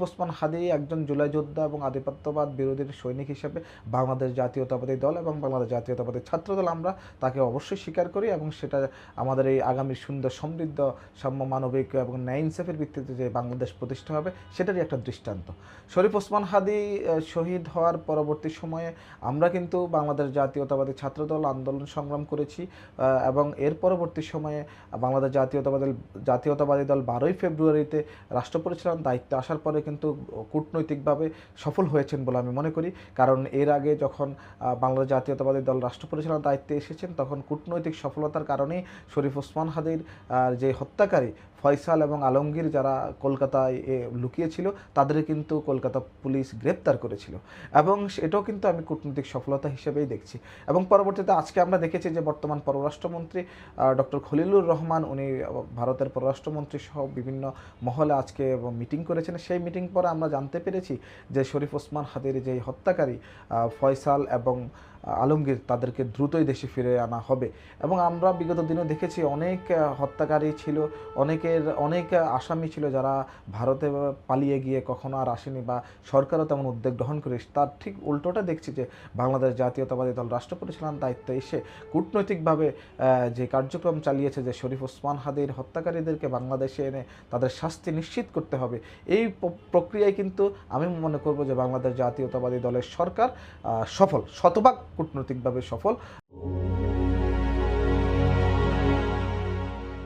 ওসমান হাদি একজন জুলাই যোদ্ধা এবং আধিপত্যবাদ বিরোধীর সৈনিক হিসেবে বাংলাদেশ জাতীয়তাবাদী দল এবং বাংলাদেশ জাতীয়তাবাদী ছাত্রদল আমরা তাকে অবশ্যই স্বীকার করি এবং সেটা আমাদের এই আগামী সুন্দর সমৃদ্ধ সাম্য মানবিক এবং ন্যায় ইনসাফের ভিত্তিতে যে বাংলাদেশ প্রতিষ্ঠা হবে সেটারই একটা দৃষ্টান্ত। শরীফ ওসমান হাদি শহীদ হওয়ার পরবর্তী সময়ে আমরা কিন্তু বাংলাদেশ জাতীয়তাবাদী ছাত্রদল আন্দোলন সংগ্রাম করেছি এবং এর পরবর্তী সময়ে বাংলাদেশ জাতীয়তাবাদী দল 12ই ফেব্রুয়ারিতে রাষ্ট্র পরিচালনার দায়িত্বে আসার পরে কিন্তু কূটনৈতিকভাবে সফল হয়েছেন বলে আমি মনে করি। কারণ এর আগে যখন বাংলাদেশ জাতীয়তাবাদী দল রাষ্ট্র পরিচালনার দায়িত্বে এসেছেন তখন কূটনৈতিক সফলতার কারণেই শরীফ ওসমান হাদির যে হত্যাকারী ফয়সাল এবং আলমগীর যারা কলকাতায় লুকিয়েছিল তাদের কিন্তু কলকাতা পুলিশ গ্রেপ্তার করেছিল এবং এটাও কিন্তু আমি কূটনৈতিক সফলতা হিসেবেই দেখছি। এবং পরবর্তীতে আজকে আমরা দেখেছি যে বর্তমান পররাষ্ট্রমন্ত্রী ডক্টর খলিলুর রহমান উনি ভারতের পররাষ্ট্রমন্ত্রী সহ বিভিন্ন মহলে আজকে মিটিং করেছেন। সেই মিটিং পরে আমরা জানতে পেরেছি যে শরীফ ওসমান হাদির যে হত্যাকারী ফয়সাল এবং আলমগীর তাদেরকে দ্রুতই দেশে ফিরে আনা হবে। এবং আমরা বিগত দিনে দেখেছি অনেক হত্যাকারী ছিল, অনেক আসামি ছিল যারা ভারতে পালিয়ে গিয়ে কখনো আর আসেনি বা সরকারও তেমন উদ্যোগ গ্রহণ করে। তার ঠিক উল্টোটা দেখছি যে বাংলাদেশ জাতীয়তাবাদী দল রাষ্ট্র পরিচালনার দায়িত্বে এসে কূটনৈতিকভাবে যে কার্যক্রম চালিয়েছে যে শরীফ ওসমান হাদির হত্যাকারীদেরকে বাংলাদেশে এনে তাদের শাস্তি নিশ্চিত করতে হবে, এই প্রক্রিয়ায় কিন্তু আমি মনে করব যে বাংলাদেশ জাতীয়তাবাদী দলের সরকার সফল, শতভাগ কূটনৈতিকভাবে সফল।